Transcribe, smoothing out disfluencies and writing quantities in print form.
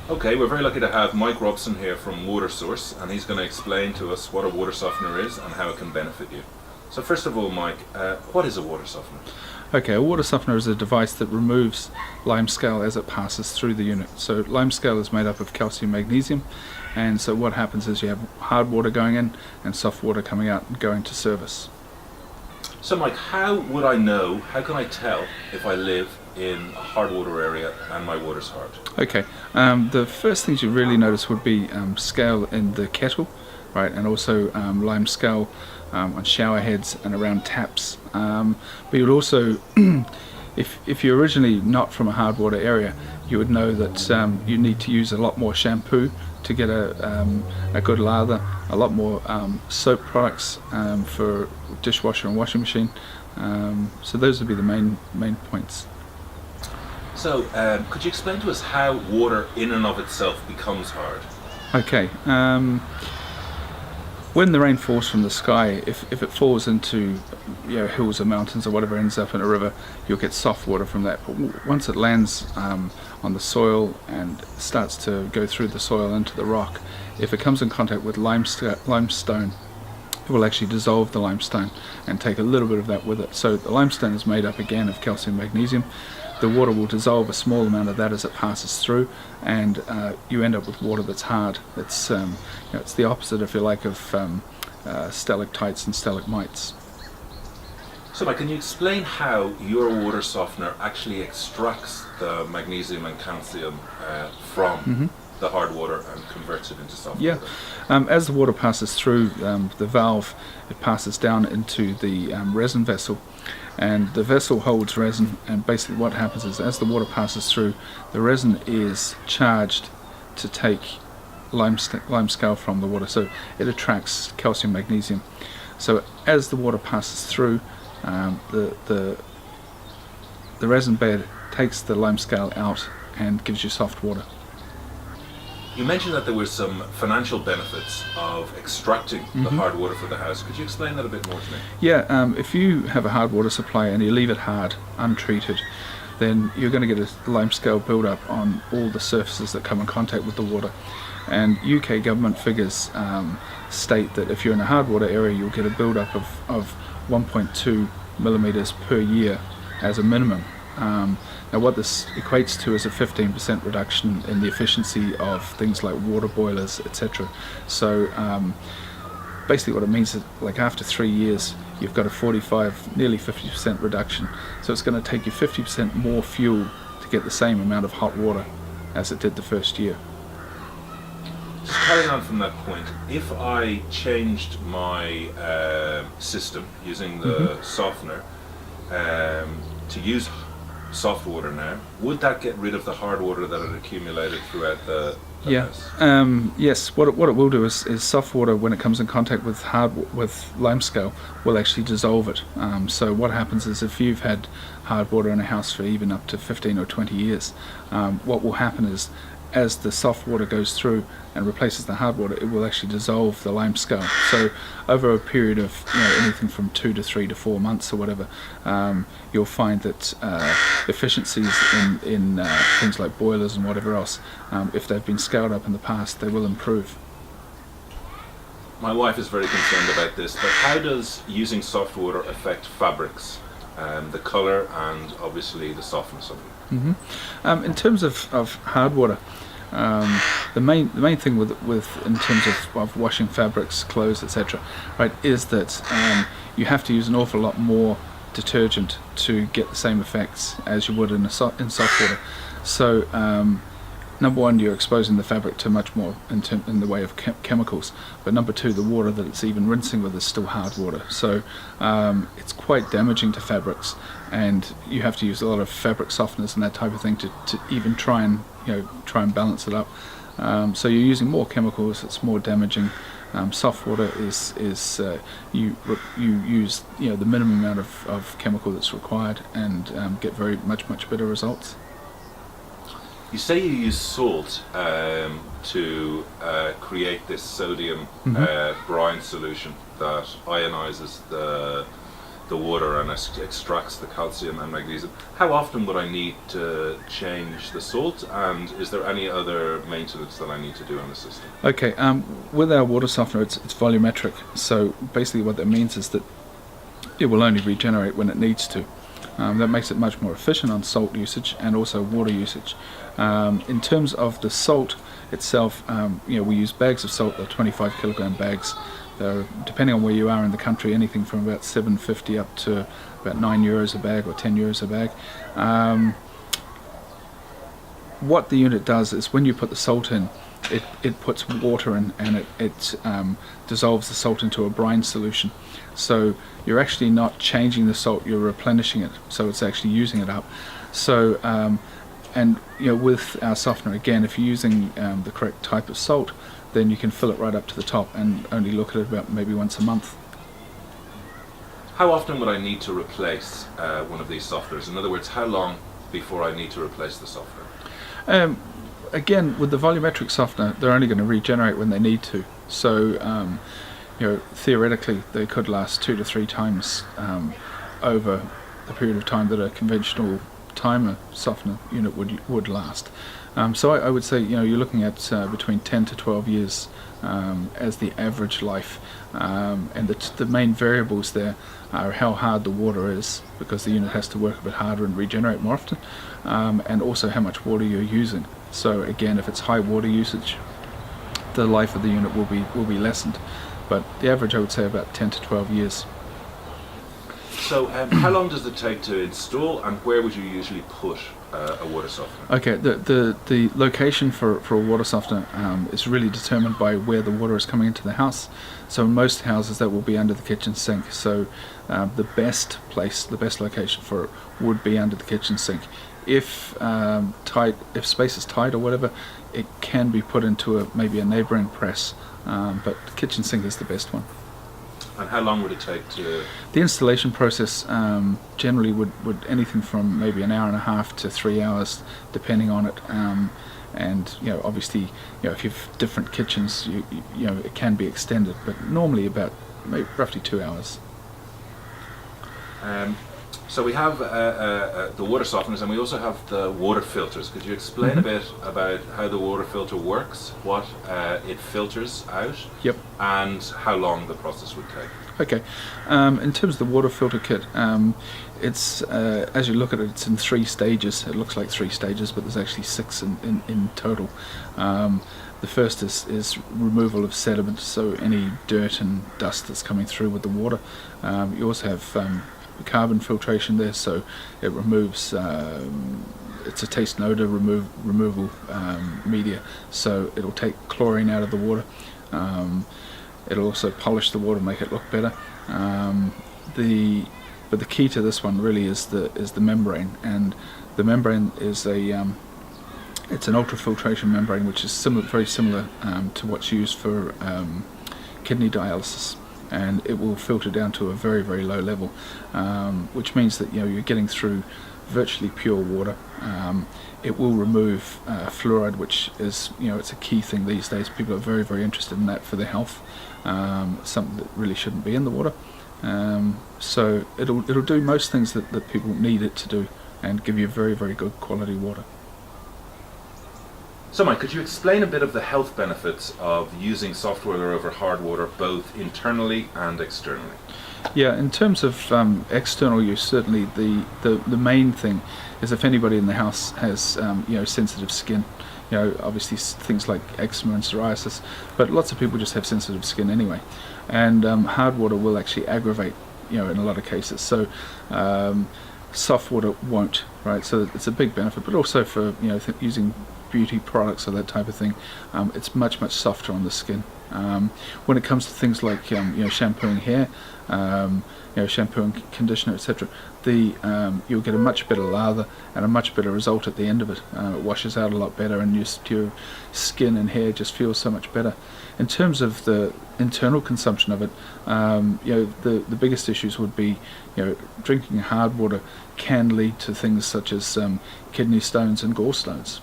Okay, we're very lucky to have Mike Robson here from Water Source, and he's going to explain to us what a water softener is and how it can benefit you. So first of all, Mike, what is a water softener? Okay, a water softener is a device that removes limescale as it passes through the unit. So limescale is made up of calcium magnesium, and so what happens is you have hard water going in and soft water coming out and going to service. So Mike, how would I know, how can I tell if I live in a hard water area and my water's hard? Okay, the first things you really notice would be scale in the kettle, right, and also limescale on shower heads and around taps. But you'd also, if you're originally not from a hard water area, you would know that you need to use a lot more shampoo to get a good lather, a lot more soap products for dishwasher and washing machine. So those would be the main points. So could you explain to us how water in and of itself becomes hard? Okay. When the rain falls from the sky, if it falls into hills or mountains or whatever ends up in a river, you'll get soft water from that. But once it lands on the soil and starts to go through the soil into the rock, if it comes in contact with limestone, it will actually dissolve the limestone and take a little bit of that with it. So the limestone is made up again of calcium magnesium. The water will dissolve a small amount of that as it passes through, and you end up with water that's hard. It's it's the opposite, if you like, of stalactites and stalagmites. So Mike, can you explain how your water softener actually extracts the magnesium and calcium from the hard water and converts it into soft water? As the water passes through the valve, it passes down into the resin vessel, and the vessel holds resin, and basically what happens is as the water passes through, the resin is charged to take limescale from the water, so it attracts calcium magnesium. So as the water passes through, the resin bed takes the limescale out and gives you soft water. You mentioned that there were some financial benefits of extracting the hard water for the house. Could you explain that a bit more to me? Yeah, if you have a hard water supply and you leave it hard, untreated, then you're going to get a limescale build-up on all the surfaces that come in contact with the water. And UK government figures state that if you're in a hard water area, you'll get a build-up of 1.2 millimeters per year as a minimum. Now what this equates to is a 15% reduction in the efficiency of things like water boilers, etc. So basically what it means is, like, after 3 years you've got a 45, nearly 50% reduction. So it's going to take you 50% more fuel to get the same amount of hot water as it did the first year. Just carrying on from that point, if I changed my system using the softener to use soft water now, would that get rid of the hard water that had accumulated throughout the house? Yes. What it will do is soft water, when it comes in contact with limescale, will actually dissolve it. So what happens is, if you've had hard water in a house for even up to 15 or 20 years, what will happen is, as the soft water goes through and replaces the hard water, it will actually dissolve the limescale. So over a period of anything from 2 to 3 to 4 months or whatever, you'll find that efficiencies in things like boilers and whatever else, if they've been scaled up in the past, they will improve. My wife is very concerned about this, but how does using soft water affect fabrics, the colour and obviously the softness of it? In terms of hard water, the main thing with in terms of washing fabrics, clothes, etc., right, is that you have to use an awful lot more detergent to get the same effects as you would in soft water. So number one, you're exposing the fabric to much more in the way of chemicals, but number two, the water that it's even rinsing with is still hard water, so it's quite damaging to fabrics, and you have to use a lot of fabric softeners and that type of thing to even try and balance it up. So you're using more chemicals, it's more damaging. Soft water is you use the minimum amount of chemical that's required, and get much better results. You say you use salt to create this sodium brine solution that ionizes the the water and extracts the calcium and magnesium. How often would I need to change the salt, and is there any other maintenance that I need to do on the system? Okay, with our water softener, it's volumetric. So basically, what that means is that it will only regenerate when it needs to. That makes it much more efficient on salt usage and also water usage. In terms of the salt itself, we use bags of salt, they're 25 kilogram bags. They're, depending on where you are in the country, anything from about $7.50 up to about €9 a bag or €10 a bag. What the unit does is when you put the salt in, it puts water in, and it dissolves the salt into a brine solution. So you're actually not changing the salt, you're replenishing it, so it's actually using it up. So and with our softener, again, if you're using the correct type of salt, then you can fill it right up to the top and only look at it about maybe once a month. How often would I need to replace one of these softeners? In other words, how long before I need to replace the softener? Again, with the volumetric softener, they're only going to regenerate when they need to. So, theoretically, they could last 2 to 3 times over the period of time that a conventional timer softener unit would last. So I would say, you're looking at between 10 to 12 years as the average life. And the main variables there are how hard the water is, because the unit has to work a bit harder and regenerate more often, and also how much water you're using. So again, if it's high water usage, the life of the unit will be lessened. But the average, I would say, about 10 to 12 years. So how long does it take to install, and where would you usually put a water softener? Okay, the location for a water softener is really determined by where the water is coming into the house. So in most houses that will be under the kitchen sink. So the best location for it would be under the kitchen sink. If space is tight or whatever, it can be put into maybe a neighbouring press, but the kitchen sink is the best one. And how long would it take to... The installation process generally would anything from maybe an hour and a half to 3 hours, depending on it. And obviously, if you have different kitchens, it can be extended, but normally about maybe roughly 2 hours. So we have the water softeners, and we also have the water filters. Could you explain a bit about how the water filter works, what it filters out, Yep. and how long the process would take? Okay. In terms of the water filter kit, it's as you look at it, it's in 3 stages. It looks like 3 stages, but there's actually 6 in total. The first is removal of sediment, so any dirt and dust that's coming through with the water. You also have carbon filtration there, so it removes it's a taste and odor removal media, so it'll take chlorine out of the water. It'll also polish the water, make it look better. But the key to this one really is the membrane, and the membrane is it's an ultrafiltration membrane, which is very similar to what's used for kidney dialysis. And it will filter down to a very, very low level, which means that you're getting through virtually pure water. It will remove fluoride, which is it's a key thing these days. People are very, very interested in that for their health. Something that really shouldn't be in the water. So it'll do most things that people need it to do, and give you very, very good quality water. So Mike, could you explain a bit of the health benefits of using soft water over hard water, both internally and externally? Yeah, in terms of external use, certainly the main thing is if anybody in the house has sensitive skin, obviously things like eczema and psoriasis, but lots of people just have sensitive skin anyway, and hard water will actually aggravate in a lot of cases. So soft water won't, right? So it's a big benefit, but also for using beauty products or that type of thing, it's much, much softer on the skin. When it comes to things like shampooing hair, shampoo and conditioner, etc., you'll get a much better lather and a much better result at the end of it. It washes out a lot better, and your skin and hair just feels so much better. In terms of the internal consumption of it, the biggest issues would be drinking hard water can lead to things such as kidney stones and gallstones.